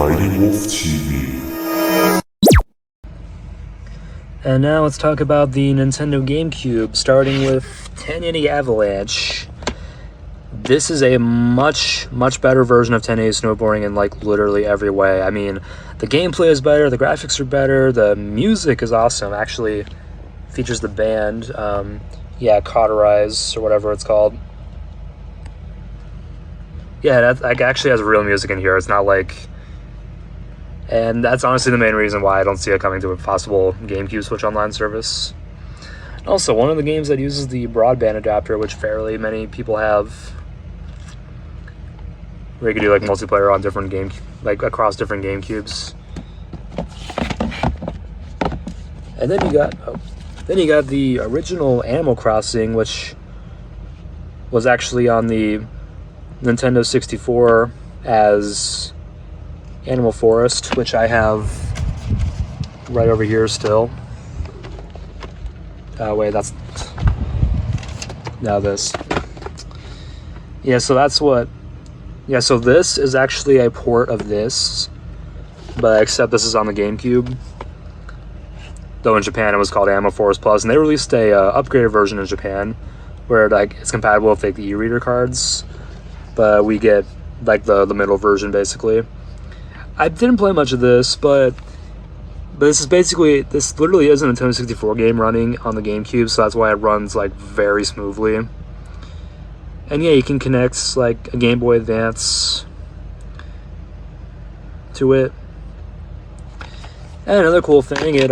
MightyWolfTV. And now let's talk about the Nintendo GameCube, starting with 1080 Avalanche. This is a much better version of 1080 snowboarding in like literally every way. I mean, the gameplay is better, the graphics are better, the music is awesome. Actually, features the band, Cauterize or whatever it's called. Yeah, that actually has real music in here. It's not like... And that's honestly the main reason why I don't see it coming to a possible GameCube Switch Online service. Also, one of the games that uses the broadband adapter, which fairly many people have, where you can do like multiplayer on different across different GameCubes. And then you got the original Animal Crossing, which was actually on the Nintendo 64 as Animal Forest, which I have right over here still. Wait, that's... Now this. Yeah, so that's what... Yeah, so this is actually a port of this, but except this is on the GameCube. Though in Japan it was called Animal Forest Plus, and they released a upgraded version in Japan, where like it's compatible with like the e-reader cards, but we get like the middle version basically. I didn't play much of this, but this literally is a Nintendo 64 game running on the GameCube, so that's why it runs like very smoothly. And yeah, you can connect like a Game Boy Advance to it. And another cool thing, it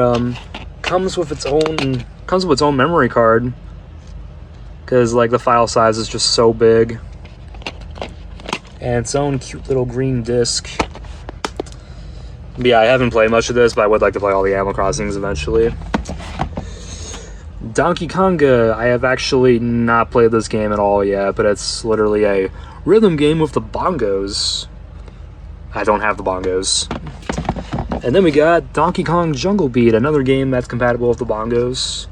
comes with its own memory card, because like the file size is just so big, and its own cute little green disc. But yeah, I haven't played much of this, but I would like to play all the Animal Crossings eventually. Donkey Konga, I have actually not played this game at all yet, but it's literally a rhythm game with the bongos. I don't have the bongos. And then we got Donkey Kong Jungle Beat, another game that's compatible with the bongos,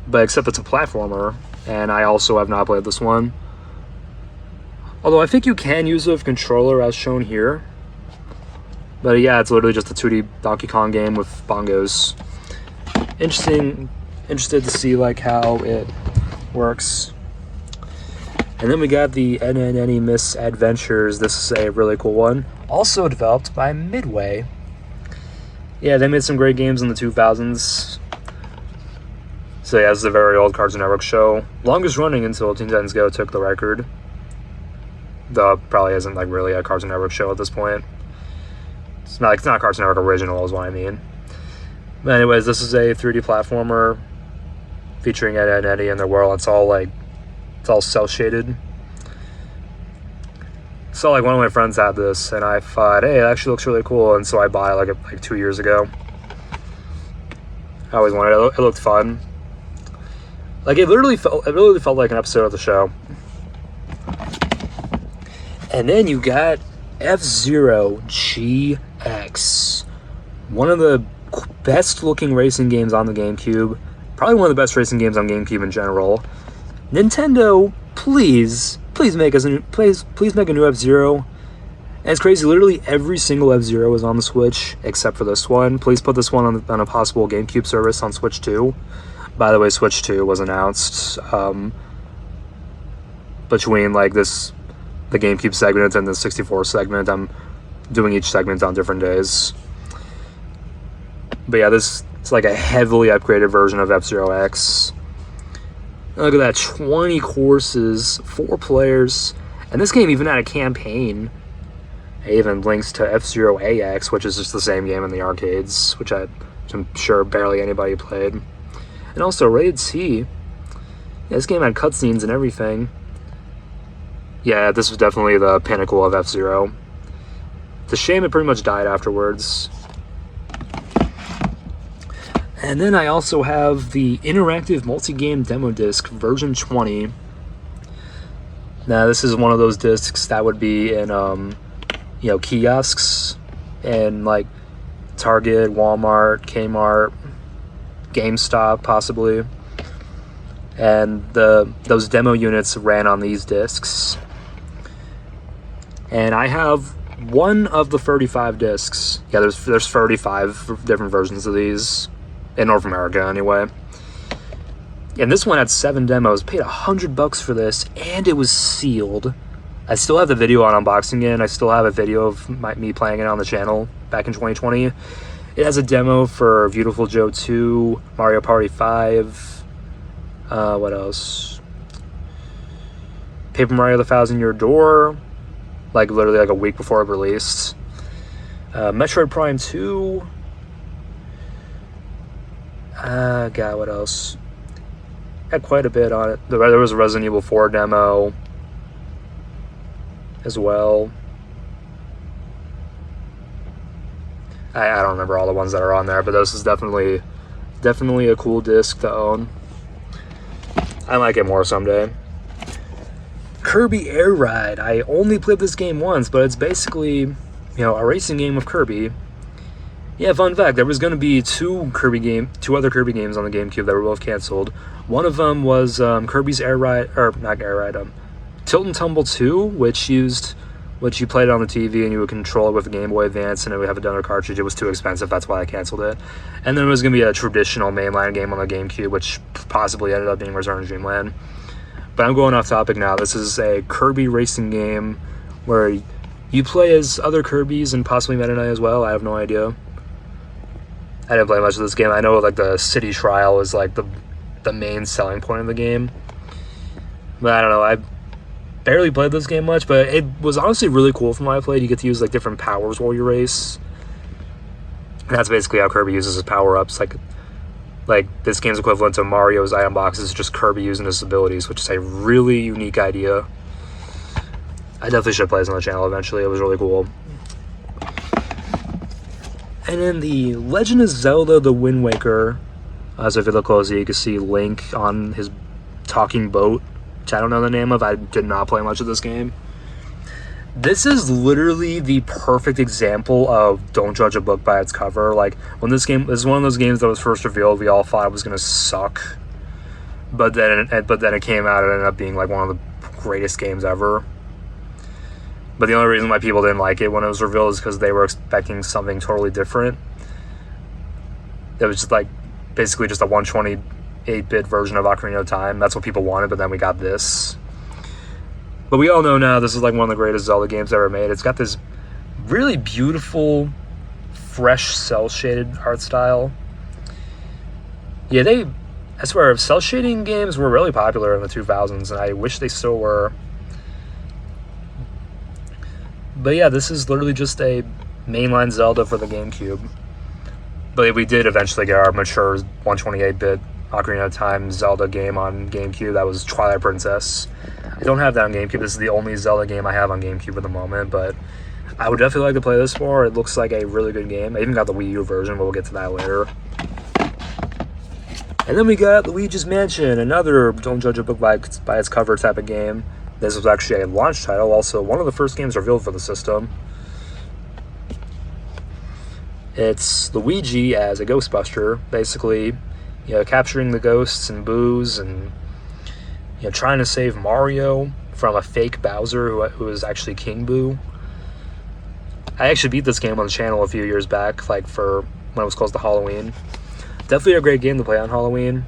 but except it's a platformer, and I also have not played this one. Although I think you can use it with a controller as shown here. But yeah, it's literally just a 2D Donkey Kong game with bongos. Interested to see like how it works. And then we got the NNNE Misadventures. This is a really cool one. Also developed by Midway. Yeah, they made some great games in the 2000s. So yeah, this is a very old Cartoon Network show. Longest running until Teen Titans Go took the record. Though it probably isn't like really a Cartoon Network show at this point. It's not a Cartoon Network original is what I mean. But anyways, this is a 3D platformer featuring Ed, Edd n Eddy in their world. It's all cel shaded. So like one of my friends had this, and I thought, hey, it actually looks really cool, and so I bought it like 2 years ago. I always wanted it. It looked fun. Like it literally felt like an episode of the show. And then you got F-Zero GX, one of the best looking racing games on the GameCube, probably one of the best racing games on GameCube in general. Nintendo, please make a new F-Zero. And it's crazy, literally every single F-Zero is on the Switch except for this one. Please put this one on a possible GameCube service on Switch 2. By the way, Switch 2 was announced between like the GameCube segment and the 64 segment. I'm doing each segment on different days. But yeah, this is like a heavily upgraded version of F-Zero X. Look at that, 20 courses, 4 players, and this game even had a campaign. It even links to F-Zero AX, which is just the same game in the arcades, which I'm sure barely anybody played. And also Rated C. Yeah, this game had cutscenes and everything. Yeah, this was definitely the pinnacle of F-Zero. It's a shame it pretty much died afterwards. And then I also have the interactive multi-game demo disc version 20. Now this is one of those discs that would be in kiosks and like Target, Walmart, Kmart, GameStop possibly. And those demo units ran on these discs. And I have one of the 35 discs. Yeah, there's 35 different versions of these in North America anyway. And this one had 7 demos. Paid $100 for this, and it was sealed. I still have the video on unboxing it. I still have a video of me playing it on the channel back in 2020. It has a demo for Beautiful Joe 2, Mario Party 5. What else? Paper Mario: The Thousand-Year Door, like literally like a week before it released. Metroid Prime 2. God, what else? Had quite a bit on it. There was a Resident Evil 4 demo as well. I don't remember all the ones that are on there, but this is definitely a cool disc to own. I might get more someday. Kirby Air Ride. I only played this game once, but it's basically, you know, a racing game of Kirby. Yeah, fun fact, there was going to be two other Kirby games on the GameCube that were both canceled. One of them was Kirby's Air Ride, or not Air Ride, Tilt and Tumble 2, which you played on the TV and you would control it with a Game Boy Advance, and it would have another cartridge. It was too expensive, that's why I canceled it. And then there was going to be a traditional mainline game on the GameCube, which possibly ended up being Return to Dreamland. But I'm going off topic now. This is a Kirby racing game where you play as other Kirbys and possibly Meta Knight as well. I have no idea. I didn't play much of this game. I know like the city trial is like the main selling point of the game. But I don't know. I barely played this game much, but it was honestly really cool from what I played. You get to use like different powers while you race. And that's basically how Kirby uses his power-ups. Like this game's equivalent to Mario's item boxes, just Kirby using his abilities, which is a really unique idea. I definitely should play this on the channel eventually. It was really cool. And then the Legend of Zelda: The Wind Waker. So if you look closely, you can see Link on his talking boat, which I don't know the name of. I did not play much of this game. This is literally the perfect example of don't judge a book by its cover. Like, when this is one of those games that was first revealed, we all thought it was going to suck. But then it came out and ended up being like one of the greatest games ever. But the only reason why people didn't like it when it was revealed is because they were expecting something totally different. It was just like basically just a 128-bit version of Ocarina of Time. That's what people wanted, but then we got this. But we all know now this is like one of the greatest Zelda games ever made. It's got this really beautiful, fresh, cel-shaded art style. Yeah, I swear, cel-shading games were really popular in the 2000s, and I wish they still were. But yeah, this is literally just a mainline Zelda for the GameCube. But we did eventually get our mature 128-bit Ocarina of Time Zelda game on GameCube. That was Twilight Princess. I don't have that on GameCube. This is the only Zelda game I have on GameCube at the moment, but I would definitely like to play this more. It looks like a really good game. I even got the Wii U version, but we'll get to that later. And then we got Luigi's Mansion, another don't judge a book by its cover type of game. This was actually a launch title, also one of the first games revealed for the system. It's Luigi as a Ghostbuster, basically, you know, capturing the ghosts and Boos and, you know, trying to save Mario from a fake Bowser who is actually King Boo. I actually beat this game on the channel a few years back, like for when it was close to Halloween. Definitely a great game to play on Halloween.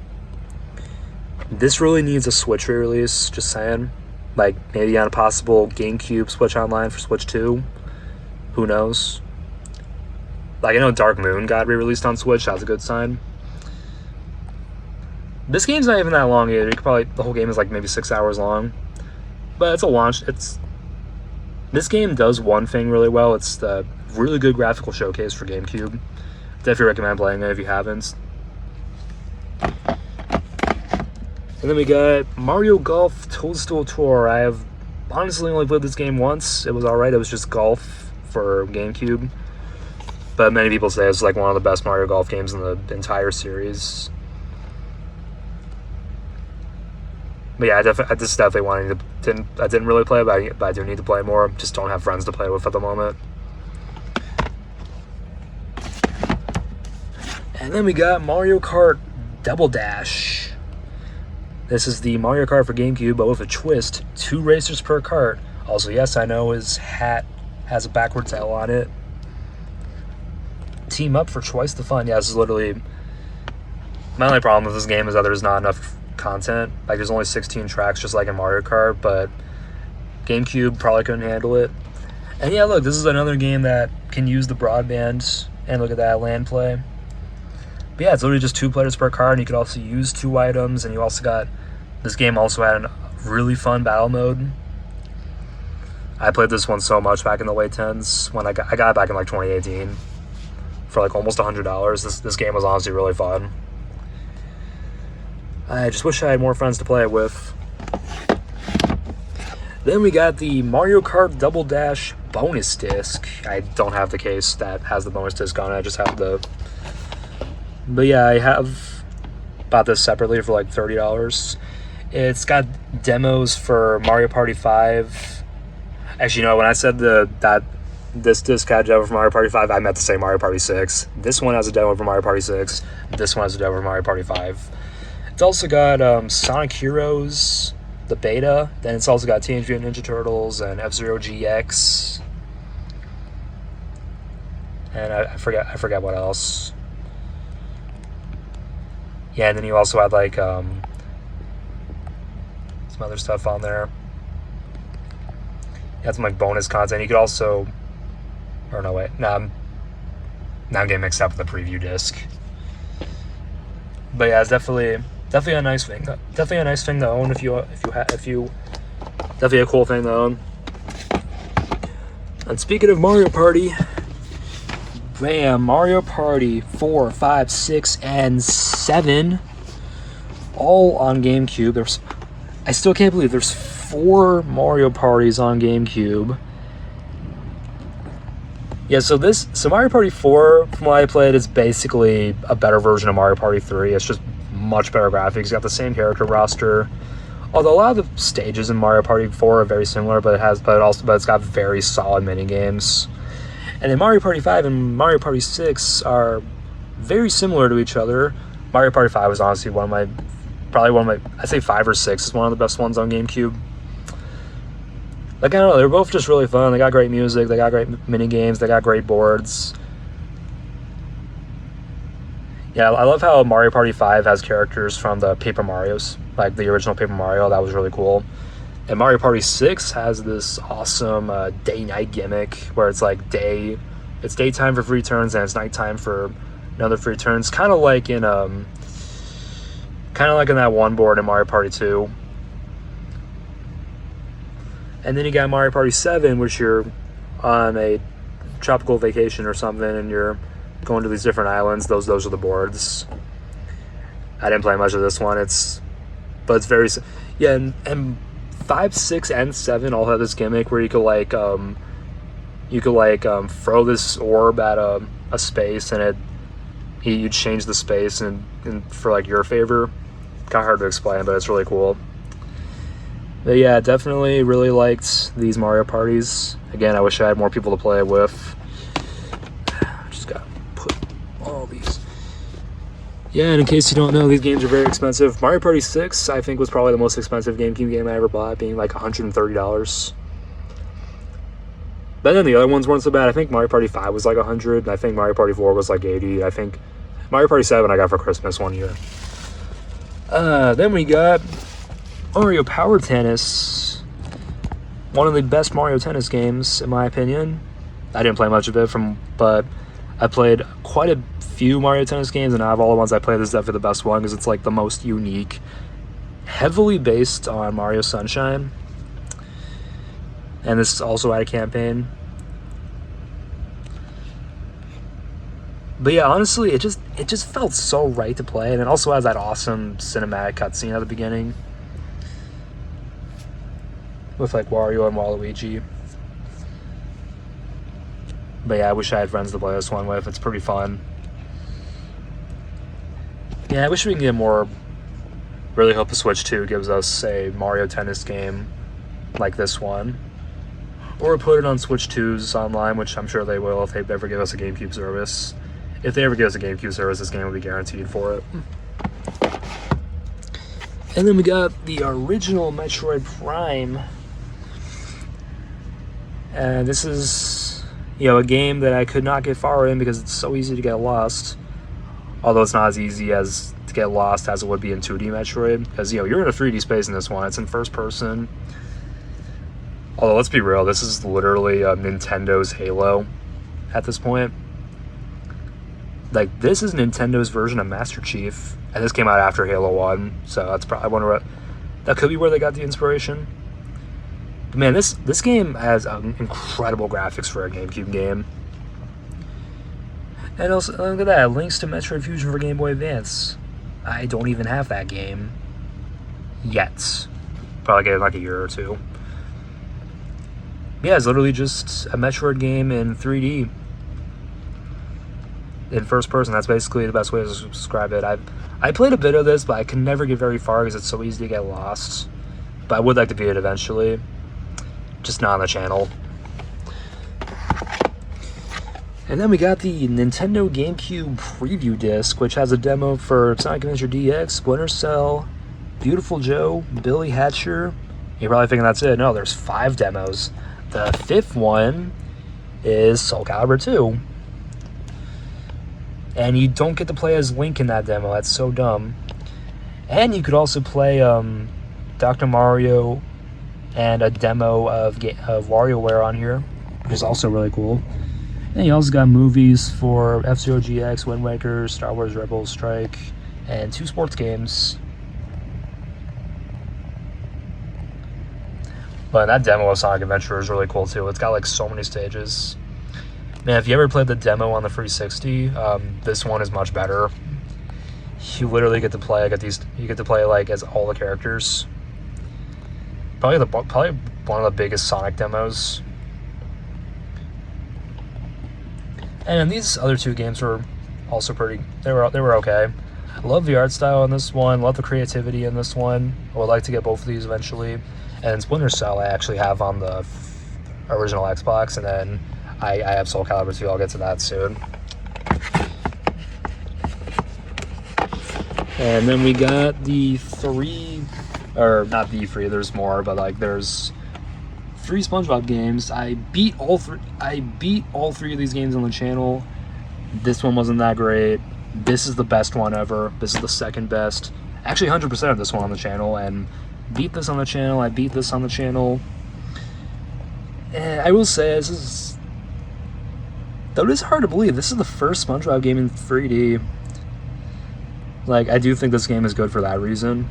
This really needs a Switch re-release, just saying. Like, maybe on a possible GameCube Switch Online for Switch 2. Who knows? Like, I know Dark Moon got re-released on Switch. That's a good sign. This game's not even that long either. You could probably, the whole game is like maybe 6 hours long. But it's a launch. This game does one thing really well. It's the really good graphical showcase for GameCube. Definitely recommend playing it if you haven't. And then we got Mario Golf Toadstool Tour. I have honestly only played this game once. It was alright. It was just golf for GameCube. But many people say it's like one of the best Mario Golf games in the entire series. But yeah, I just definitely wanting to. I didn't really play, but I do need to play more. Just don't have friends to play with at the moment. And then we got Mario Kart Double Dash. This is the Mario Kart for GameCube, but with a twist. 2 racers per kart. Also, yes, I know his hat Has a backwards L on it. Team up for twice the fun. Yeah, this is literally... My only problem with this game is that there's not enough content. Like, there's only 16 tracks, just like in Mario Kart, but GameCube probably couldn't handle it. And yeah, look, this is another game that can use the broadband, and look at that, LAN play. But yeah, it's literally just 2 players per card, and you could also use 2 items, and you also got... This game also had a really fun battle mode. I played this one so much back in the late 10s, when I got it back in like 2018, for like almost $100. This game was honestly really fun. I just wish I had more friends to play it with. Then we got the Mario Kart Double Dash bonus disc. I don't have the case that has the bonus disc on it. I just have the... But yeah, I have bought this separately for like $30. It's got demos for Mario Party 5. Actually, you know, when I said that this disc had a demo for Mario Party 5, I meant to say Mario Party 6. This one has a demo for Mario Party 6. This one has a demo for Mario Party 5. It's also got Sonic Heroes, the beta. Then it's also got Teenage Mutant Ninja Turtles and F-Zero GX. And I forget what else. Yeah, and then you also had like some other stuff on there. You had some like bonus content. You could also, or no wait, now I'm getting mixed up with the preview disc. But yeah, it's definitely a nice thing. Definitely a nice thing to own if you definitely a cool thing to own. And speaking of Mario Party, bam, Mario Party 4, 5, 6, and 7, all on GameCube. I still can't believe there's 4 Mario Parties on GameCube. Yeah, so Mario Party 4, from what I played, is basically a better version of Mario Party 3. It's just much better graphics. You got the same character roster. Although a lot of the stages in Mario Party 4 are very similar, but it's got very solid mini games. And then Mario Party 5 and Mario Party 6 are very similar to each other. Mario Party 5 was honestly I'd say 5 or 6 is one of the best ones on GameCube. Like, I don't know, they're both just really fun. They got great music, they got great mini games, they got great boards. Yeah, I love how Mario Party 5 has characters from the Paper Marios, like the original Paper Mario. That was really cool. And Mario Party 6 has this awesome day-night gimmick where it's like it's daytime for free turns and it's nighttime for another free turns. Kind of like in that one board in Mario Party 2. And then you got Mario Party 7, which you're on a tropical vacation or something, and you're going to these different islands. Those are the boards. I didn't play much of this one. But it's very... Yeah, and 5, 6, and 7 all have this gimmick where you could throw this orb at a space, and you'd change the space and for like your favor. Kind of hard to explain, but it's really cool. But yeah, definitely really liked these Mario Parties. Again, I wish I had more people to play it with. Just gotta put all these. Yeah, and in case you don't know, these games are very expensive. Mario Party 6, I think, was probably the most expensive GameCube game I ever bought, being like $130. But then the other ones weren't so bad. I think Mario Party 5 was like $100, and I think Mario Party 4 was like $80. I think Mario Party 7 I got for Christmas one year. Then we got Mario Power Tennis. One of the best Mario Tennis games, in my opinion. I didn't play much of it, but I played quite a few Mario Tennis games, and out of all the ones I played, this is definitely the best one because it's like the most unique. Heavily based on Mario Sunshine. And this also had a campaign. But yeah, honestly, it just felt so right to play, and it also has that awesome cinematic cutscene at the beginning with like Wario and Waluigi. But yeah, I wish I had friends to play this one with. It's pretty fun. Yeah, I wish we can get more. Really hope the Switch 2 gives us a Mario Tennis game like this one. Or put it on Switch 2's online, which I'm sure they will if they ever give us a GameCube service. If they ever give us a GameCube service, this game will be guaranteed for it. And then we got the original Metroid Prime. And this is you know, a game that I could not get far in because it's so easy to get lost. Although it's not as easy as to get lost as it would be in 2D Metroid, because, you know, you're in a 3D space in this one. It's in first person. Although, let's be real, this is literally Nintendo's Halo at this point. Like, this is Nintendo's version of Master Chief, and this came out after Halo 1, so that's probably, I wonder what, that could be where they got the inspiration. But man, this game has incredible graphics for a GameCube game. And also, look at that, links to Metroid Fusion for Game Boy Advance. I don't even have that game yet. Probably get it in like a year or two. Yeah, it's literally just a Metroid game in 3D. In first person, that's basically the best way to describe it. I played a bit of this, but I can never get very far because it's so easy to get lost. But I would like to beat it eventually. Just not on the channel. And then we got the Nintendo GameCube preview disc, which has a demo for Sonic Adventure DX, Splinter Cell, Beautiful Joe, Billy Hatcher. You're probably thinking that's it. No, there's 5 demos. The 5th one is Soul Calibur 2. And you don't get to play as Link in that demo. That's so dumb. And you could also play Dr. Mario and a demo of WarioWare on here, which is also really cool. And you also got movies for F-Zero GX, Wind Waker, Star Wars Rebel Strike, and 2 sports games. But that demo of Sonic Adventure is really cool too. It's got like so many stages. Man, if you ever played the demo on the 360, this one is much better. You literally get to play like you get to play like as all the characters. Probably one of the biggest Sonic demos. And these other 2 games were also pretty. They were okay. I love the art style in this one. Love the creativity in this one. I would like to get both of these eventually. And Splinter Cell I actually have on the original Xbox, and then I have Soul Calibur 2. I'll get to that soon. And then we got the 3, or not the 3. There's more, but like there's 3 SpongeBob games. I beat all 3 of these games on the channel. This one wasn't that great. This is the best one ever. This is the second best. Actually, 100% of this one on the channel, and beat this on the channel. I beat this on the channel. And I will say, this is, though it is hard to believe, this is the first SpongeBob game in 3D. Like, I do think this game is good for that reason.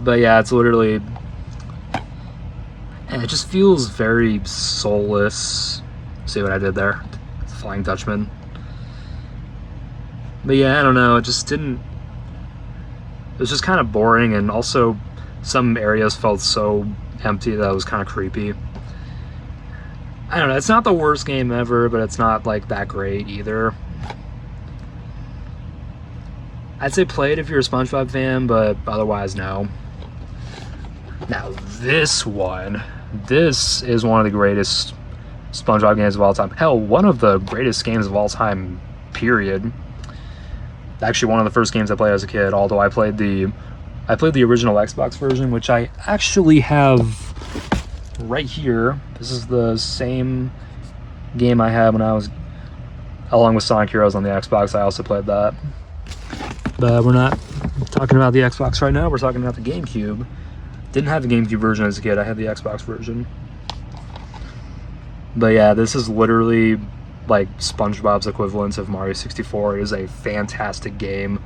But yeah, it's literally, and it just feels very soulless. See what I did there? Flying Dutchman. But yeah, I don't know, it just didn't, it was just kind of boring, and also some areas felt so empty that it was kind of creepy. I don't know, it's not the worst game ever, but it's not like that great either. I'd say play it if you're a SpongeBob fan, but otherwise no. Now this is one of the greatest SpongeBob games of all time. Hell, one of the greatest games of all time, period. Actually, one of the first games I played as a kid, although I played the original Xbox version, which I actually have right here. This is the same game I had when I was, along with Sonic Heroes on the Xbox. I also played that. But we're not talking about the Xbox right now. We're talking about the GameCube. Didn't have the GameCube version as a kid. I had the Xbox version. But yeah, this is literally like SpongeBob's equivalent of Mario 64. It is a fantastic game.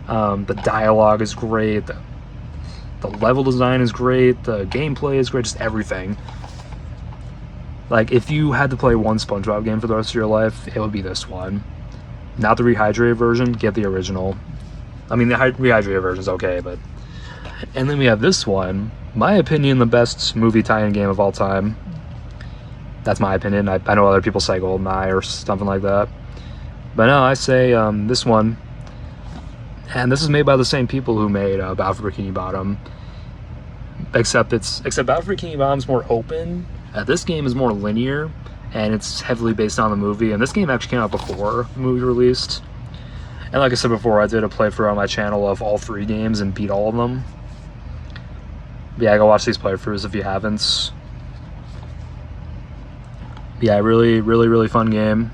The dialogue is great. The level design is great. The gameplay is great. Just everything. Like, if you had to play one SpongeBob game for the rest of your life, it would be this one. Not the rehydrated version. Get the original. I mean, the rehydrated version is okay, but... And then we have this one. My opinion, the best movie tie-in game of all time. That's my opinion. I know other people say GoldenEye or something like that. But no, I say this one. And this is made by the same people who made Battle for Bikini Bottom. Except Battle for Bikini Bottom's more open. This game is more linear, and it's heavily based on the movie. And this game actually came out before the movie released. And like I said before, I did a playthrough on my channel of all 3 games and beat all of them. But yeah, go watch these playthroughs if you haven't. Yeah, really fun game.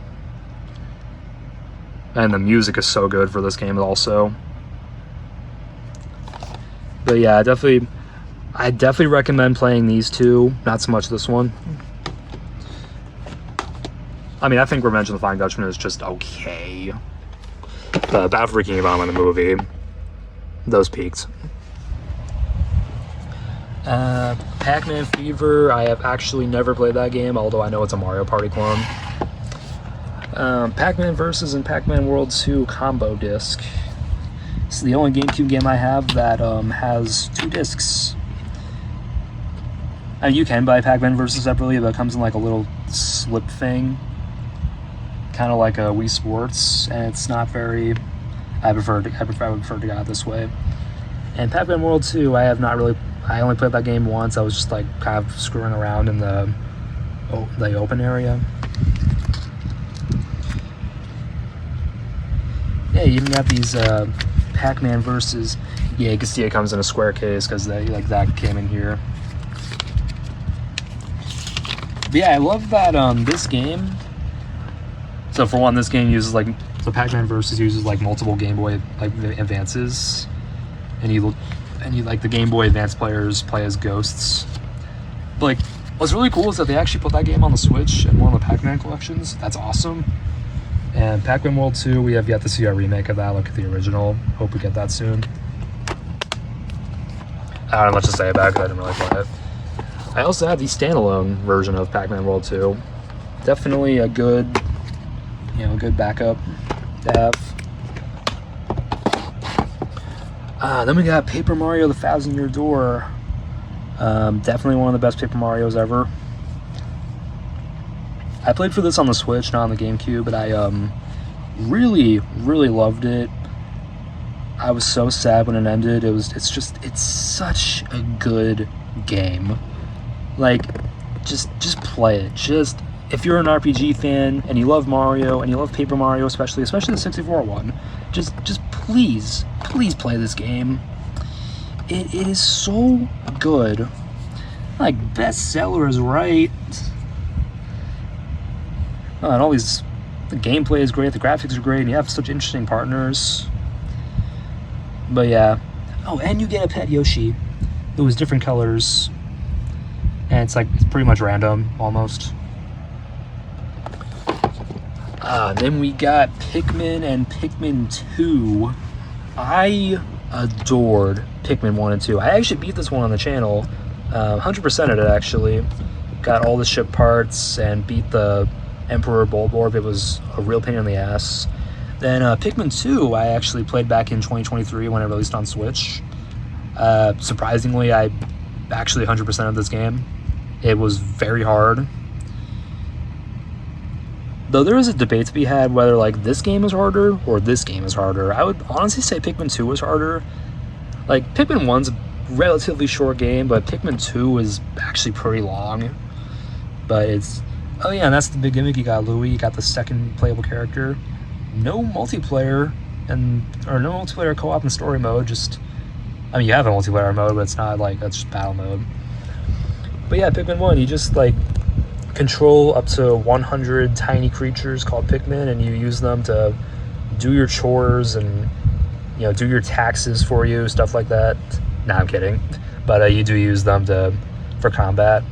And the music is so good for this game also. But yeah, I definitely recommend playing these two, not so much this one. I mean, I think Revenge of the Flying Dutchman is just okay. The Battle for Bikini Bottom in the movie, those peaked. Pac-Man Fever, I have actually never played that game, although I know it's a Mario Party clone. Pac-Man Versus and Pac-Man World 2 combo disc. It's the only GameCube game I have that has 2 discs. I mean, you can buy Pac-Man Versus separately, but it comes in like a little slip thing, kind of like a Wii Sports, and it's not very. I would prefer to get it this way. And Pac-Man World 2, I only played that game once. I was just like kind of screwing around in the open area. Yeah, you even got these Pac-Man Versus. Yeah, you can see it comes in a square case because that came in here. But yeah, I love that this game. So for one, this game uses Pac-Man Versus uses multiple Game Boy advances, and you the Game Boy Advance players play as ghosts. But what's really cool is that they actually put that game on the Switch in one of the Pac-Man collections. That's awesome. And Pac-Man World 2, we have yet to see a remake of that, like the original. Hope we get that soon. I don't have much to say about it because I didn't really play it. I also have the standalone version of Pac-Man World 2. Definitely a good backup to have. Then we got Paper Mario: The Thousand-Year Door. Definitely one of the best Paper Marios ever. I played for this on the Switch, not on the GameCube, but I really loved it. I was so sad when it ended. It's such a good game. Just play it. If you're an RPG fan and you love Mario and you love Paper Mario, especially the 64 one, just please play this game. It is so good. Bestseller is right. And the gameplay is great, the graphics are great, and you have such interesting partners. But yeah. Oh, and you get a pet Yoshi. It was different colors. And it's pretty much random, almost. Then we got Pikmin and Pikmin 2. I adored Pikmin 1 and 2. I actually beat this one on the channel. 100%ed it, actually. Got all the ship parts and beat the Emperor Bulborb. It was a real pain in the ass. Then Pikmin 2, I actually played back in 2023 when it released on Switch. Surprisingly, I actually 100%ed this game. It was very hard. Though there is a debate to be had whether this game is harder or this game is harder. I would honestly say Pikmin 2 is harder. Pikmin 1's a relatively short game, but Pikmin 2 is actually pretty long. But it's... Oh yeah, and that's the big gimmick. You got Louie, you got the second playable character. No multiplayer, or no multiplayer co-op and story mode, you have a multiplayer mode, but it's not that's just battle mode. But yeah, Pikmin 1, you just control up to 100 tiny creatures called Pikmin, and you use them to do your chores and do your taxes for you, stuff like that. Nah, I'm kidding. But you do use them for combat.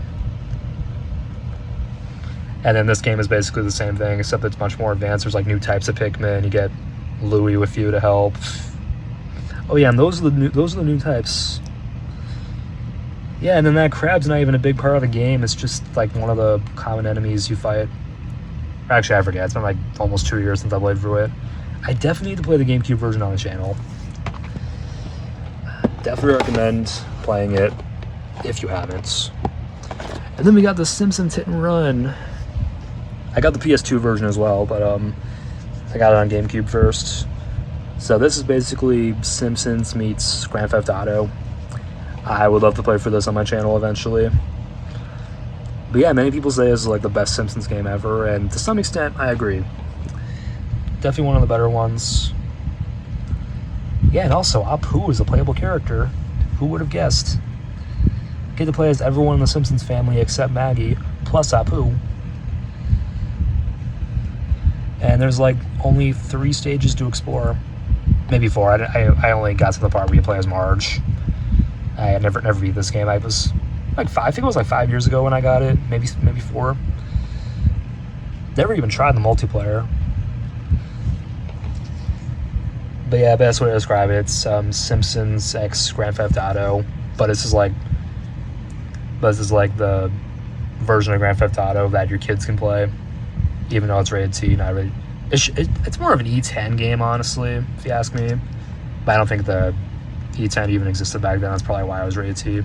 And then this game is basically the same thing, except it's much more advanced. There's new types of Pikmin. You get Louie with you to help. Oh yeah, and those are the new types. Yeah, and then that crab's not even a big part of the game. It's just one of the common enemies you fight. Actually, I forget. It's been almost 2 years since I played through it. I definitely need to play the GameCube version on the channel. Definitely recommend playing it if you haven't. And then we got the Simpsons Hit and Run. I got the PS2 version as well, but I got it on GameCube first. So this is basically Simpsons meets Grand Theft Auto. I would love to play for this on my channel eventually. But yeah, many people say this is the best Simpsons game ever, and to some extent, I agree. Definitely one of the better ones. Yeah, and also Apu is a playable character. Who would have guessed? Get to play as everyone in the Simpsons family except Maggie, plus Apu. And there's like only 3 stages to explore. Maybe 4. I only got to the part where you play as Marge. I had never beat this game. I was like 5, I think it was like 5 years ago when I got it. Maybe 4. Never even tried the multiplayer. But yeah, best way to describe it, it's Simpsons X Grand Theft Auto. But this is like the version of Grand Theft Auto that your kids can play, even though it's rated T. Not really. It's more of an E10 game, honestly, if you ask me. But I don't think the E10 even existed back then. That's probably why I was rated T.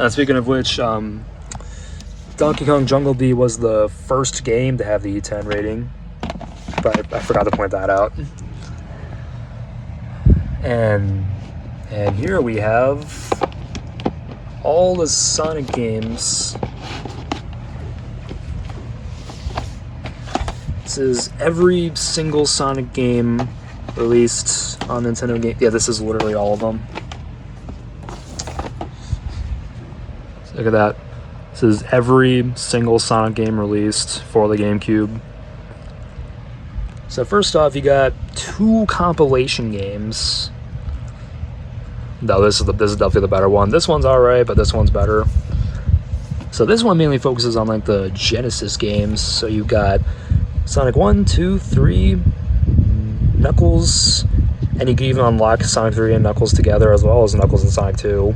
Speaking of which, Donkey Kong Jungle Bee was the first game to have the E10 rating. But I forgot to point that out. And here we have all the Sonic games. This is every single Sonic game released on Nintendo Game. Yeah, this is literally all of them. Look at that. This is every single Sonic game released for the GameCube. So first off, you got 2 compilation games. No, this is definitely the better one. This one's alright, but this one's better. So this one mainly focuses on like the Genesis games. So you've got Sonic 1, 2, 3, Knuckles, and you can even unlock Sonic 3 and Knuckles together, as well as Knuckles and Sonic 2,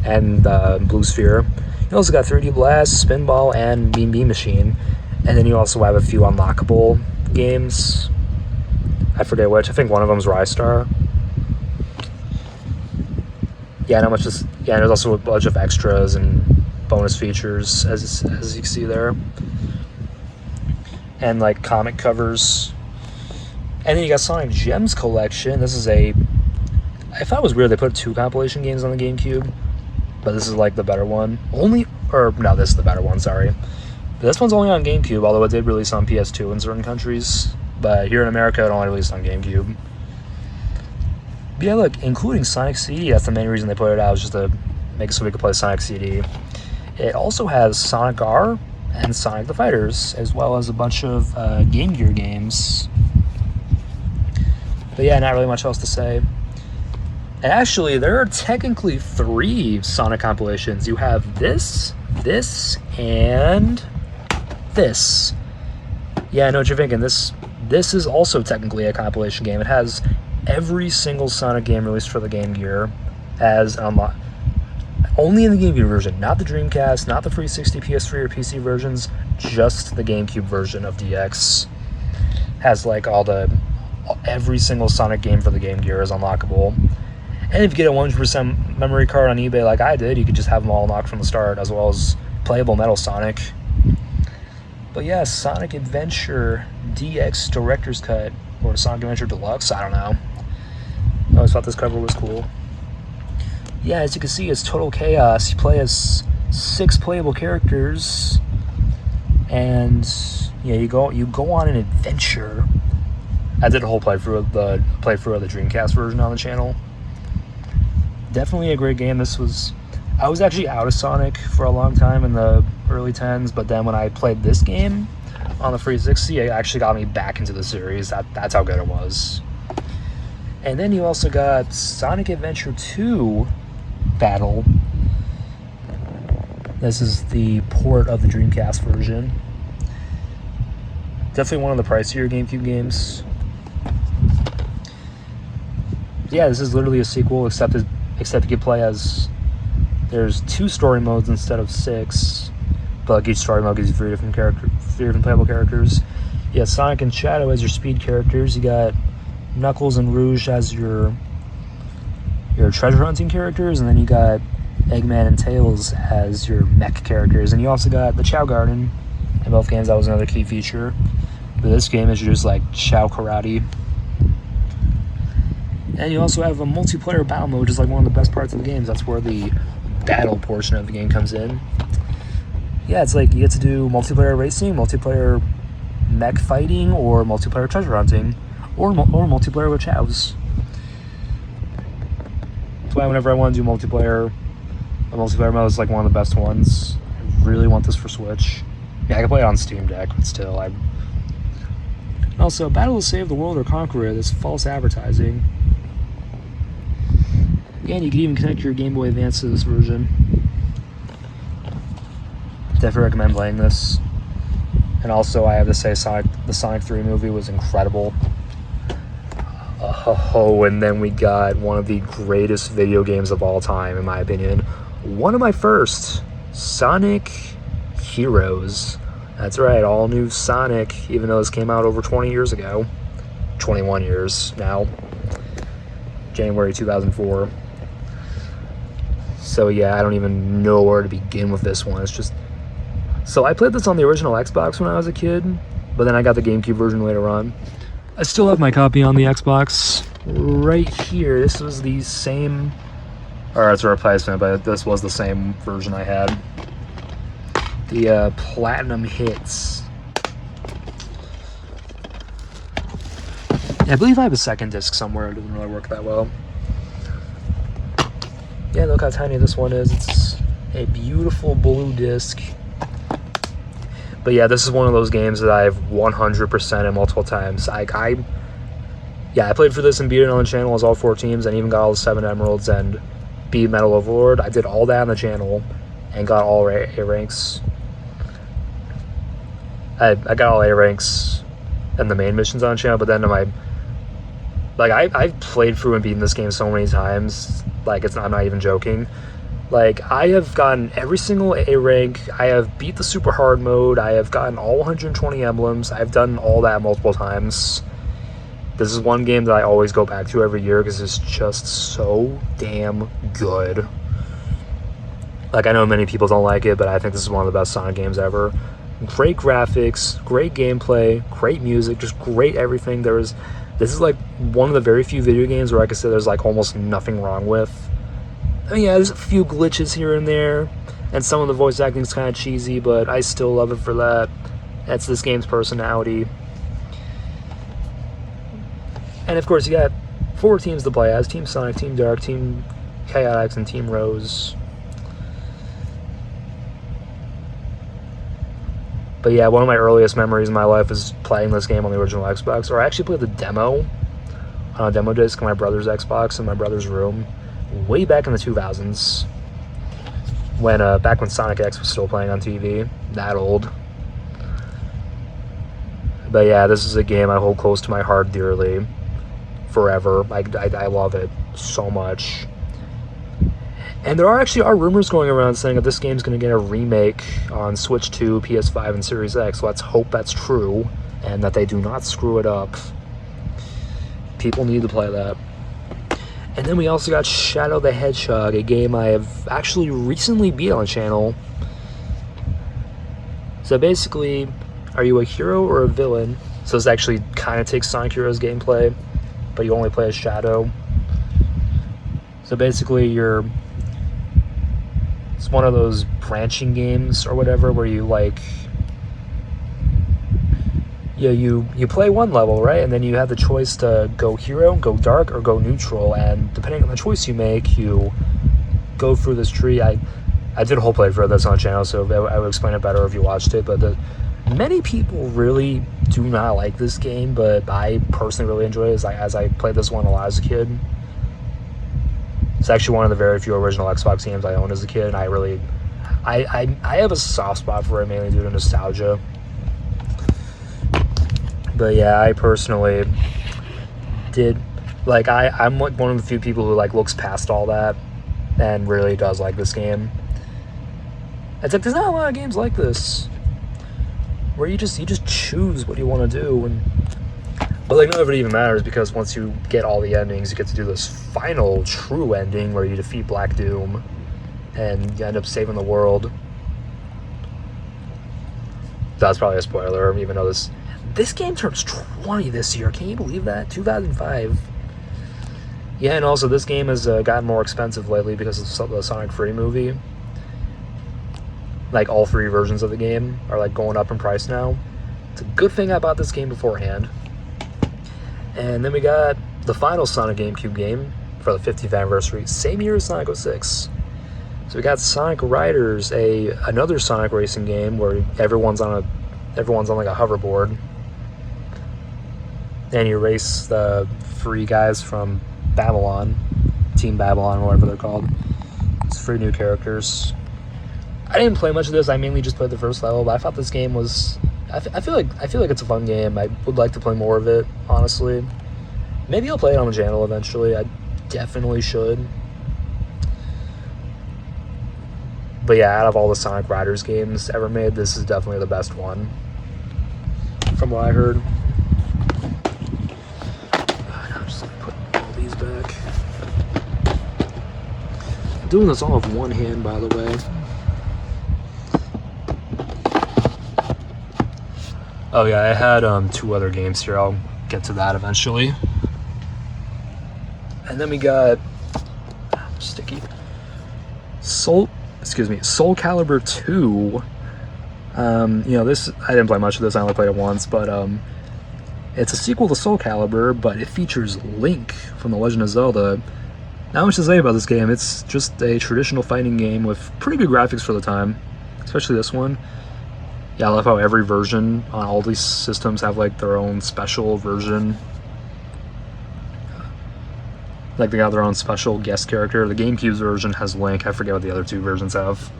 and Blue Sphere. You also got 3D Blast, Spinball, and Beam Beam Machine. And then you also have a few unlockable games. I forget which. I think one of them is Rystar. Yeah, not much. Yeah, there's also a bunch of extras and bonus features, as you can see there, and like comic covers. And then you got Sonic Gems Collection. This is I thought it was weird they put 2 compilation games on the GameCube, but this is like the better one. This is the better one. Sorry. This one's only on GameCube, although it did release on PS2 in certain countries. But here in America, it only released on GameCube. But yeah, look, including Sonic CD, that's the main reason they put it out, was just to make it so we could play Sonic CD. It also has Sonic R and Sonic the Fighters, as well as a bunch of Game Gear games. But yeah, not really much else to say. And actually, there are technically 3 Sonic compilations. You have this, and this. Yeah, I know what you're thinking. This is also technically a compilation game. It has every single Sonic game released for the Game Gear as only in the Game Gear version, not the Dreamcast, not the 360, PS3, or PC versions, just the GameCube version of DX. Has like every single Sonic game for the Game Gear is unlockable. And if you get a 100% memory card on eBay like I did, you could just have them all unlocked from the start, as well as playable Metal Sonic. But yeah, Sonic Adventure DX Director's Cut, or Sonic Adventure Deluxe, I don't know. I always thought this cover was cool. Yeah, as you can see, it's total chaos. You play as 6 playable characters, and yeah, you go on an adventure. I did a whole playthrough of the Dreamcast version on the channel. Definitely a great game. I was actually out of Sonic for a long time in the early 10s, but then when I played this game on the 360, it actually got me back into the series. That's how good it was. And then you also got Sonic Adventure 2 Battle. This is the port of the Dreamcast version. Definitely one of the pricier GameCube games. Yeah, this is literally a sequel, except you can play as... There's 2 story modes instead of 6, but like each story mode gives you 3 different playable characters. You got Sonic and Shadow as your speed characters. You got Knuckles and Rouge as your treasure hunting characters, and then you got Eggman and Tails as your mech characters. And you also got the Chow Garden. In both games, that was another key feature. But this game is just like Chow Karate. And you also have a multiplayer battle mode, which is like one of the best parts of the games. That's where the battle portion of the game comes in. Yeah, it's like you get to do multiplayer racing, multiplayer mech fighting, or multiplayer treasure hunting, or multiplayer with chows. That's why whenever I want to do multiplayer, a multiplayer mode is like one of the best ones. I really want this for Switch. Yeah, I can play it on Steam Deck, but still, I... Also, Battle to Save the World or Conquer It, this false advertising. Again, you can even connect your Game Boy Advance to this version. Definitely recommend playing this. And also, I have to say, the Sonic 3 movie was incredible. Oh, and then we got one of the greatest video games of all time, in my opinion. One of my first, Sonic Heroes. That's right, all new Sonic, even though this came out over 20 years ago. 21 years now. January 2004. So yeah, I don't even know where to begin with this one. It's just... So I played this on the original Xbox when I was a kid, but then I got the GameCube version later on. I still have my copy on the Xbox right here. This was the same... Or it's a replacement, but this was the same version I had. The Platinum Hits. Yeah, I believe I have a second disc somewhere. It doesn't really work that well. Yeah, look how tiny this one is. It's a beautiful blue disc. But yeah, this is one of those games that I've 100%ed multiple times. I played for this and beat it on the channel as all 4 teams, and even got all the 7 emeralds and beat Metal Overlord. I did all that on the channel and got all A ranks. I got all A ranks and the main missions on the channel, but then I've played through and beaten this game so many times. I'm not even joking. I have gotten every single A rank. I have beat the super hard mode. I have gotten all 120 emblems. I've done all that multiple times. This is one game that I always go back to every year because it's just so damn good. I know many people don't like it, but I think this is one of the best Sonic games ever. Great graphics, great gameplay, great music, just great everything. This is one of the very few video games where I can say there's almost nothing wrong with. I mean, yeah, there's a few glitches here and there, and some of the voice acting is kind of cheesy, but I still love it for that. That's this game's personality. And of course, you got 4 teams to play as: Team Sonic, Team Dark, Team Chaotix, and Team Rose. But yeah, one of my earliest memories in my life is playing this game on the original Xbox, or I actually played the demo on a demo disc on my brother's Xbox in my brother's room. Way back in the 2000s, back when Sonic X was still playing on TV. That old. But yeah, this is a game I hold close to my heart dearly, forever. I love it so much. And there are rumors going around saying that this game's going to get a remake on Switch 2, PS5, and Series X. Let's hope that's true, and that they do not screw it up. People need to play that. And then we also got Shadow the Hedgehog, a game I have actually recently beat on the channel. So basically, are you a hero or a villain? So this actually kind of takes Sonic Heroes gameplay, but you only play as Shadow. So basically, it's one of those branching games or whatever where you you play one level, right? And then you have the choice to go hero, go dark, or go neutral. And depending on the choice you make, you go through this tree. I did a whole playthrough of this on the channel, so I would explain it better if you watched it. But many people really do not like this game, but I personally really enjoy it as I played this one a lot as a kid. It's actually one of the very few original Xbox games I owned as a kid, and I have a soft spot for it, mainly due to nostalgia. But yeah, I personally did, I'm one of the few people who looks past all that and really does like this game. It's there's not a lot of games like this where you just choose what you want to do, but none of it even matters, because once you get all the endings, you get to do this final true ending where you defeat Black Doom and you end up saving the world. That's probably a spoiler, even though this game turns 20 this year. Can you believe that? 2005. Yeah, and also this game has gotten more expensive lately because of the Sonic 3 movie. All 3 versions of the game are going up in price now. It's a good thing I bought this game beforehand. And then we got the final Sonic GameCube game for the 50th anniversary, same year as Sonic 06. So we got Sonic Riders, another Sonic racing game where everyone's on like a hoverboard, and you race the free guys from Babylon, Team Babylon, whatever they're called. It's 3 new characters. I didn't play much of this. I mainly just played the first level, but I thought this game was. I feel like it's a fun game. I would like to play more of it, honestly. Maybe I'll play it on the channel eventually. I definitely should. But yeah, out of all the Sonic Riders games ever made, this is definitely the best one, from what I heard. Now just put all these back. I'm doing this all with one hand, by the way. Oh yeah, I had 2 other games here. I'll get to that eventually. And then we got sticky Soul Calibur 2. This I didn't play much of this. I only played it once, but it's a sequel to Soul Calibur, but it features Link from The Legend of Zelda. Not much to say about this game. It's just a traditional fighting game with pretty good graphics for the time, especially this one. Yeah, I love how every version on all these systems have like their own special version. Like they got their own special guest character. The GameCube's version has Link. I forget what the other 2 versions have,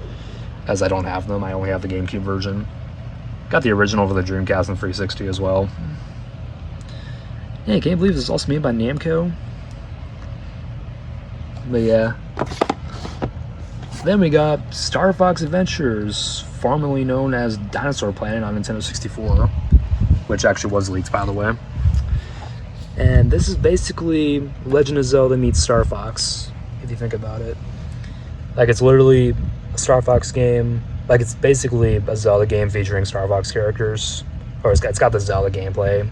as I don't have them. I only have the GameCube version. Got the original for the Dreamcast and 360 as well. Yeah, can't believe this is also made by Namco. But yeah. Then we got Star Fox Adventures, formerly known as Dinosaur Planet on Nintendo 64, which actually was leaked, by the way. And this is basically Legend of Zelda meets Star Fox, if you think about it. Like, it's literally a Star Fox game. Like, it's basically a Zelda game featuring Star Fox characters. Or it's got the Zelda gameplay.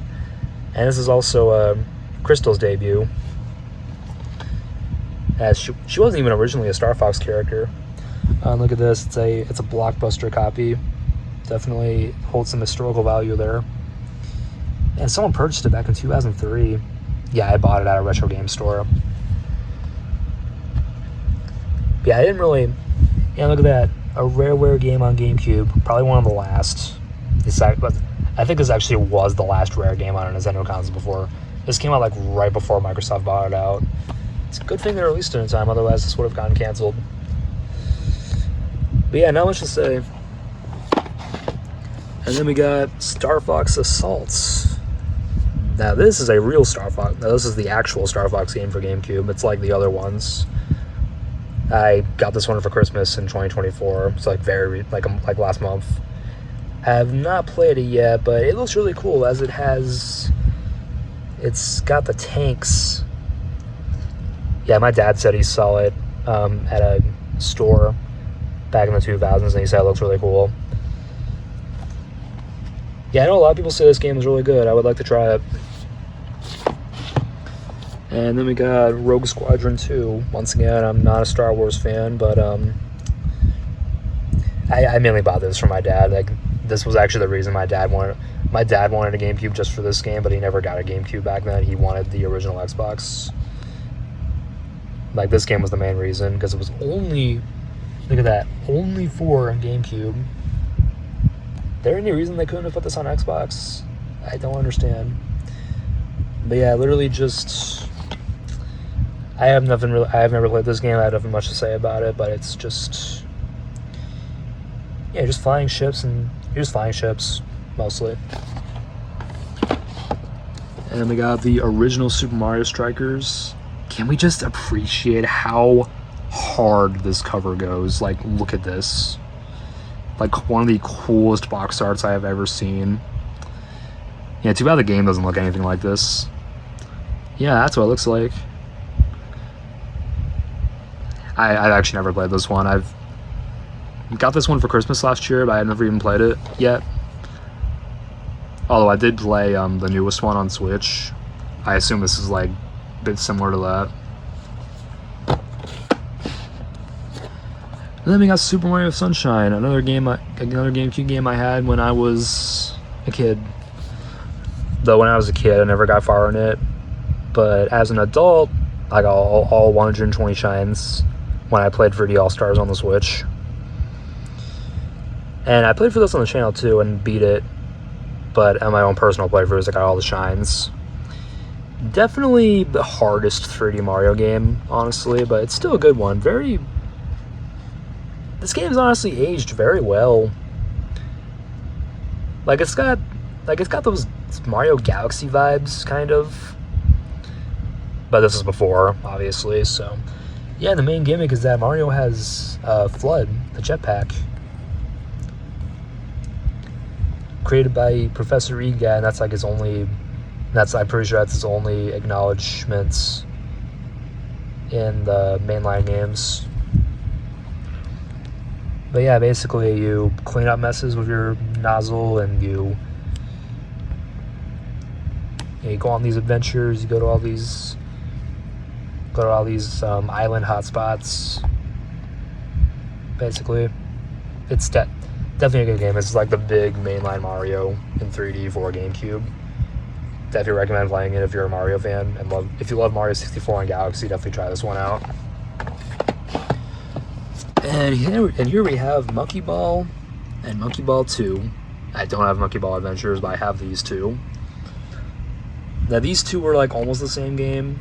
And this is also Crystal's debut. As she wasn't even originally a Star Fox character. Look at this. It's a blockbuster copy. Definitely holds some historical value there. And someone purchased it back in 2003. Yeah, I bought it at a retro game store. Yeah, I didn't really... Yeah, look at that. A rareware game on GameCube. Probably one of the last. I think this actually was the last rare game on a Nintendo console before. This came out like right before Microsoft bought it out. It's a good thing they released it in time, otherwise this would have gotten canceled. But yeah, not much to say. And then we got Star Fox Assaults. Now this is a real Star Fox. Now this is the actual Star Fox game for GameCube. It's like the other ones. I got this one for Christmas in 2024. It's like like last month. I have not played it yet, but it looks really cool as it's got the tanks. Yeah, my dad said he saw it at a store back in the 2000s, and he said it looks really cool. Yeah, I know a lot of people say this game is really good. I would like to try it. And then we got Rogue Squadron 2. Once again, I'm not a Star Wars fan, but I mainly bought this for my dad. Like, this was actually the reason my dad wanted a GameCube just for this game, but he never got a GameCube back then. He wanted the original Xbox. Like, this game was the main reason, because it was only, look at that, only for GameCube. There any reason they couldn't have put this on Xbox? I don't understand. But yeah, literally just, I have never played this game. I have nothing much to say about it, but it's just, yeah, you're just flying ships, mostly. And then we got the original Super Mario Strikers. Can we just appreciate how hard this cover goes? Like, look at this. Like, one of the coolest box arts I have ever seen. Yeah, too bad the game doesn't look anything like this. Yeah, that's what it looks like. I've actually never played this one. I've got this one for Christmas last year, but I've never even played it yet. Although I did play the newest one on Switch. I assume this is like a bit similar to that. And then we got Super Mario Sunshine, another GameCube game I had when I was a kid. Though when I was a kid, I never got far in it. But as an adult, I got all 120 shines. when I played for the All-Stars on the Switch. And I played for this on the channel too and beat it, but on my own personal playthroughs, I got all the shines. Definitely the hardest 3D Mario game, honestly, but it's still a good one. This game's honestly aged very well. Like it's got those Mario Galaxy vibes, kind of. But this is before, obviously, so yeah, the main gimmick is that Mario has Flood, the jetpack. Created by Professor Egan, and that's like his only, I'm pretty sure that's his only acknowledgements in the mainline games. But yeah, basically you clean up messes with your nozzle, and you go on these adventures, you go to all these island hotspots. Basically, it's definitely a good game. It's like the big mainline Mario in 3D for GameCube. Definitely recommend playing it if you're a Mario fan, and if you love Mario 64 and Galaxy, definitely try this one out. And here we have Monkey Ball and Monkey Ball 2. I don't have Monkey Ball Adventures, but I have these two. Now these two were like almost the same game.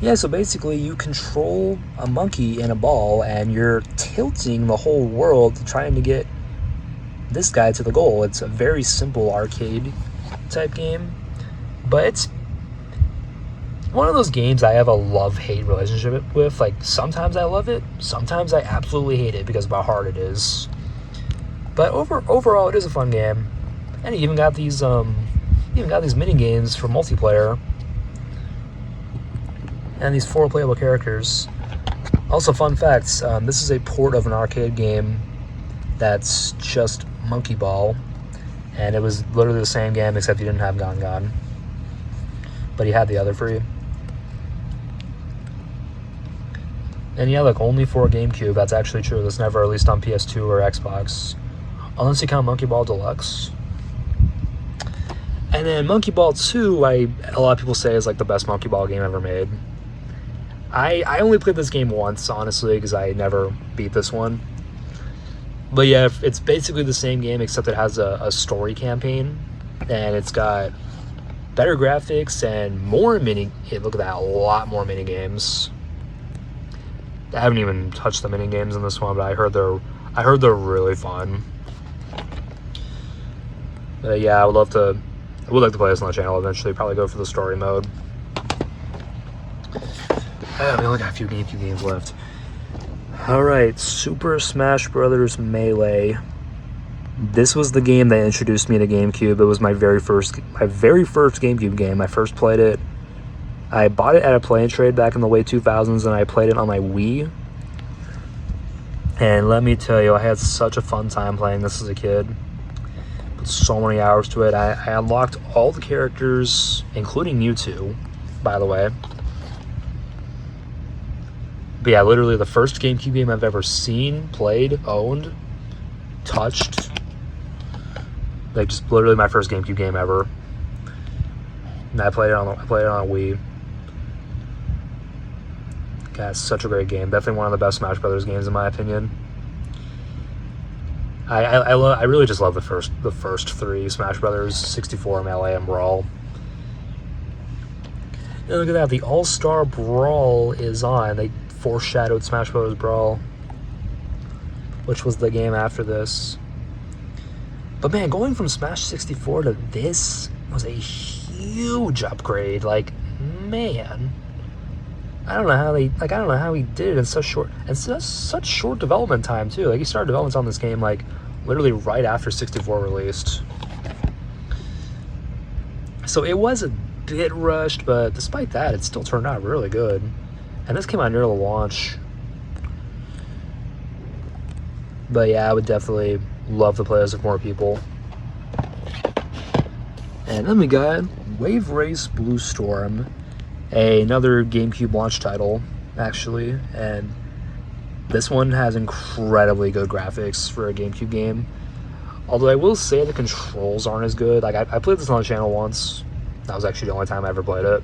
Yeah, so basically you control a monkey and a ball, and you're tilting the whole world trying to get this guy to the goal. It's a very simple arcade type game, but it's one of those games I have a love-hate relationship with. Like, sometimes I love it, sometimes I absolutely hate it because of how hard it is. But overall, it is a fun game, and you even got these mini games for multiplayer. And these 4 playable characters. Also, fun facts, this is a port of an arcade game that's just Monkey Ball. And it was literally the same game, except you didn't have Gon. But you had the other free. And yeah, look, only for GameCube, that's actually true. This never released on PS2 or Xbox. Unless you count Monkey Ball Deluxe. And then Monkey Ball 2, a lot of people say is like the best Monkey Ball game ever made. I only played this game once, honestly, because I never beat this one. But yeah, it's basically the same game, except it has a story campaign, and it's got better graphics and more look at that, a lot more mini games. I haven't even touched the mini games in this one, but I heard they're really fun. But yeah, I would like to play this on the channel eventually. Probably go for the story mode. We only got a few GameCube games left. Alright, Super Smash Bros. Melee. This was the game that introduced me to GameCube. It was my very first GameCube game. I first played it. I bought it at a play and trade back in the late 2000s, and I played it on my Wii. And let me tell you, I had such a fun time playing this as a kid. Put so many hours to it. I unlocked all the characters, including Mewtwo, by the way. But yeah, literally the first GameCube game I've ever seen, played, owned, touched. Like, just literally my first GameCube game ever. And I played it on a Wii. God, it's such a great game. Definitely one of the best Smash Brothers games in my opinion. I really just love the first 3 Smash Brothers, 64, Melee, and Brawl. And look at that, the All-Star Brawl is on. They foreshadowed Smash Bros. Brawl, which was the game after this. But man, going from Smash 64 to this was a huge upgrade. Like, man, I don't know how he did it in such short development time too. Like, he started development on this game like literally right after 64 released. So it was a bit rushed, but despite that, it still turned out really good. And this came out near the launch. But yeah, I would definitely love to play this with more people. And then we got Wave Race Blue Storm, another GameCube launch title, actually. And this one has incredibly good graphics for a GameCube game. Although I will say the controls aren't as good. Like, I played this on the channel once. That was actually the only time I ever played it.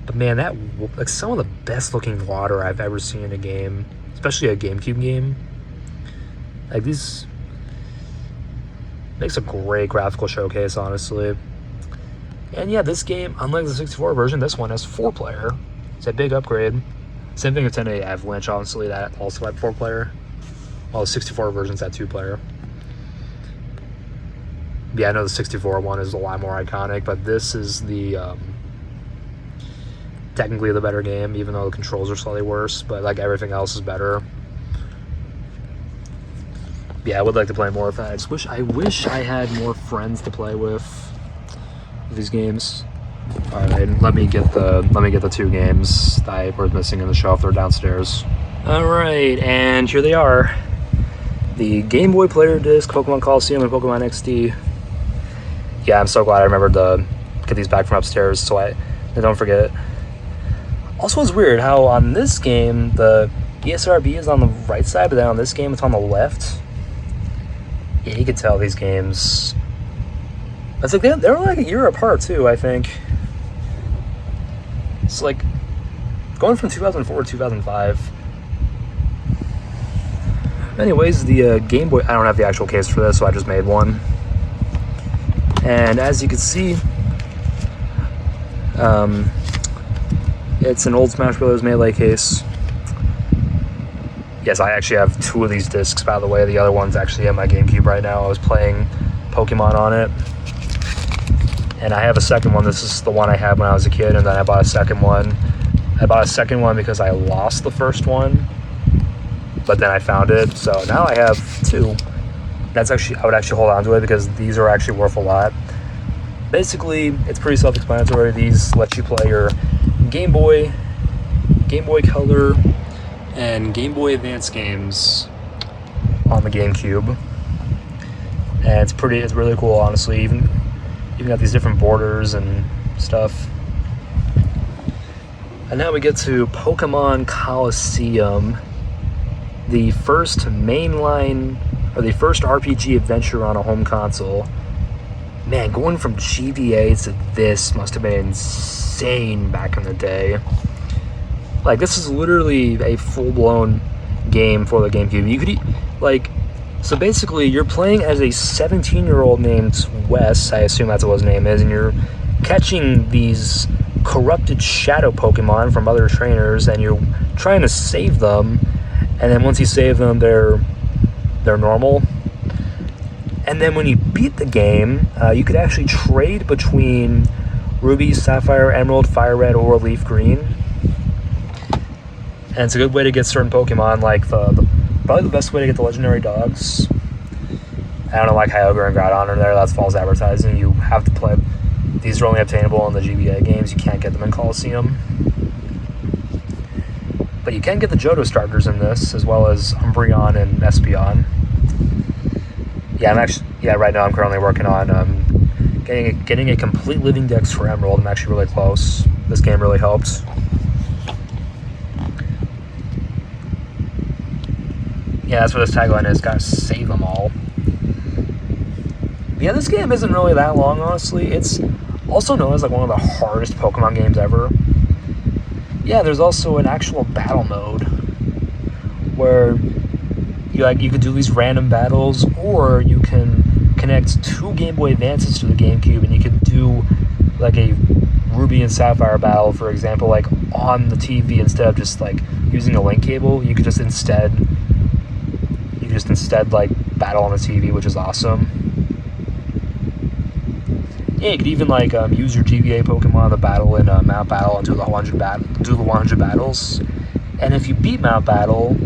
But man, that like some of the best looking water I've ever seen in a game, especially a GameCube game. Like these makes a great graphical showcase, honestly. And yeah, this game, unlike the 64 version, this one has 4-player. It's a big upgrade. Same thing with 1080 Avalanche, honestly, that also had 4-player. While the 64 version's had 2-player. Yeah, I know the 64 one is a lot more iconic, but this is the technically the better game, even though the controls are slightly worse, but like everything else is better. Yeah, I would like to play more of that. I wish I had more friends to play with these games. All right, let me get the 2 games that I was missing in the shelf. They're downstairs. All right, and here they are: the Game Boy Player Disc, Pokemon Coliseum, and Pokemon XD. Yeah, I'm so glad I remembered to get these back from upstairs, so I don't forget. Also, it's weird how on this game the ESRB is on the right side, but then on this game it's on the left. Yeah, you can tell these games. It's like they're like a year apart too, I think. It's like going from 2004 to 2005. Anyways, the Game Boy, I don't have the actual case for this, so I just made one. And as you can see, it's an old Smash Bros. Melee case. Yes, I actually have 2 of these discs, by the way. The other one's actually in my GameCube right now. I was playing Pokemon on it. And I have a second one. This is the one I had when I was a kid, and then I bought a second one. I bought a second one because I lost the first one, but then I found it. So now I have 2. That's actually, I would actually hold on to it because these are actually worth a lot. Basically, it's pretty self-explanatory. These let you play your Game Boy Color, and Game Boy Advance games on the GameCube. And it's really cool, honestly. Even got these different borders and stuff. And now we get to Pokemon Coliseum, the first mainline, or the first RPG adventure on a home console. Man, going from GBA to this must have been insane back in the day. Like, this is literally a full-blown game for the GameCube. You could, like, so basically, you're playing as a 17-year-old named Wes, I assume that's what his name is, and you're catching these corrupted shadow Pokemon from other trainers, and you're trying to save them, and then once you save them, they're normal. And then when you beat the game, you could actually trade between Ruby, Sapphire, Emerald, Fire Red, or Leaf Green. And it's a good way to get certain Pokemon, like probably the best way to get the legendary dogs. I don't know, like Kyogre and Groudon are there. That's false advertising. You have to play. These are only obtainable in the GBA games. You can't get them in Coliseum. But you can get the Johto starters in this, as well as Umbreon and Espeon. Yeah, right now I'm currently working on getting a complete living dex for Emerald. I'm actually really close. This game really helped. Yeah, that's what this tagline is. Gotta save them all. But yeah, this game isn't really that long, honestly. It's also known as like one of the hardest Pokemon games ever. Yeah, there's also an actual battle mode where you could do these random battles, or you can connect 2 Game Boy Advances to the GameCube, and you could do like a Ruby and Sapphire battle, for example, like on the TV instead of just like using a link cable. You could just instead like battle on the TV, which is awesome. Yeah, you could even like use your GBA Pokemon to battle in Mount Battle and do the 100 battles. And if you beat Mount Battle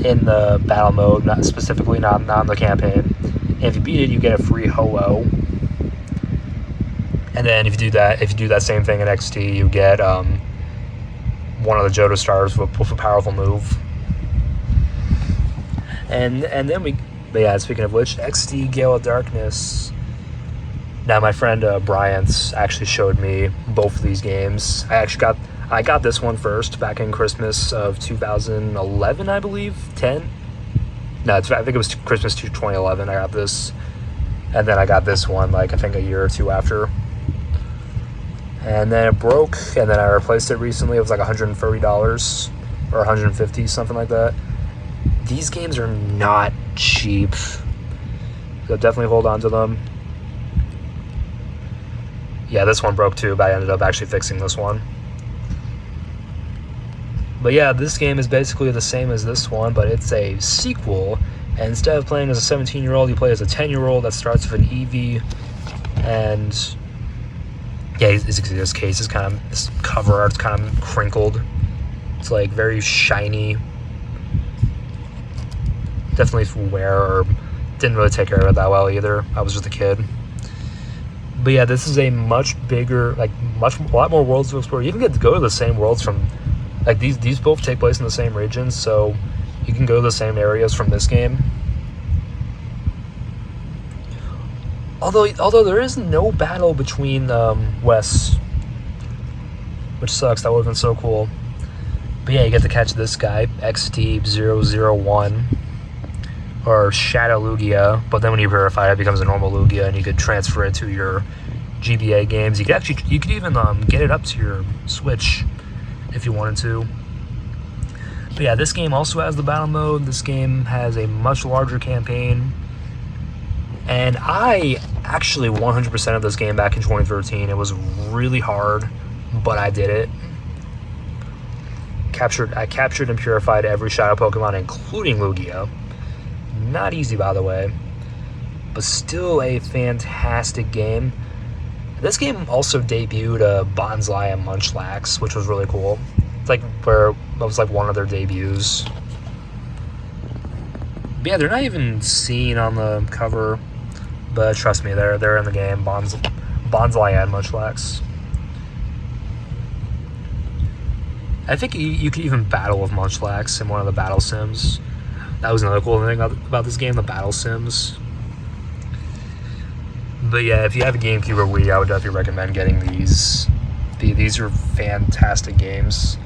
in the battle mode, not in the campaign, and if you beat it, you get a free Ho-Oh. And then if you do that same thing in XD, you get one of the Johto stars with a powerful move. And then but yeah, speaking of which, XD Gale of Darkness. Now my friend Bryant actually showed me both of these games. I got this one first back in Christmas of 2011, I believe, 10. No, I think it was Christmas 2011. I got this, and then I got this one like I think a year or 2 after. And then it broke, and then I replaced it recently. It was like $130 or $150, something like that. These games are not cheap, so definitely hold on to them. Yeah, this one broke too, but I ended up actually fixing this one. But yeah, this game is basically the same as this one, but it's a sequel. And instead of playing as a 17-year-old, you play as a 10-year-old that starts with an EV. And yeah, this case is kind of, this cover art's kind of crinkled. It's like very shiny. Definitely wear, or didn't really take care of it that well either. I was just a kid. But yeah, this is a much bigger, like a lot more worlds to explore. You even get to go to the same worlds from, like these both take place in the same regions, so you can go to the same areas from this game. Although there is no battle between Wes, which sucks. That would have been so cool. But yeah, you get to catch this guy, XD001, or Shadow Lugia. But then when you purify it, it becomes a normal Lugia, and you could transfer it to your GBA games. You could even get it up to your Switch if you wanted to. But yeah, this game also has the battle mode. This game has a much larger campaign. And I actually 100% of this game back in 2013. It was really hard, but I did it. I captured and purified every Shadow Pokemon, including Lugia. Not easy, by the way, but still a fantastic game. This game also debuted Bonsly and Munchlax, which was really cool. It's like that was like one of their debuts. But yeah, they're not even seen on the cover, but trust me, they're in the game. Bonsly and Munchlax. I think you could even battle with Munchlax in one of the battle sims. That was another cool thing about this game, the battle sims. But yeah, if you have a GameCube or Wii, I would definitely recommend getting these. These are fantastic games.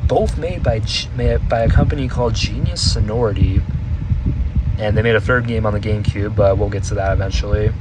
Both made by a company called Genius Sonority. And they made a third game on the GameCube, but we'll get to that eventually.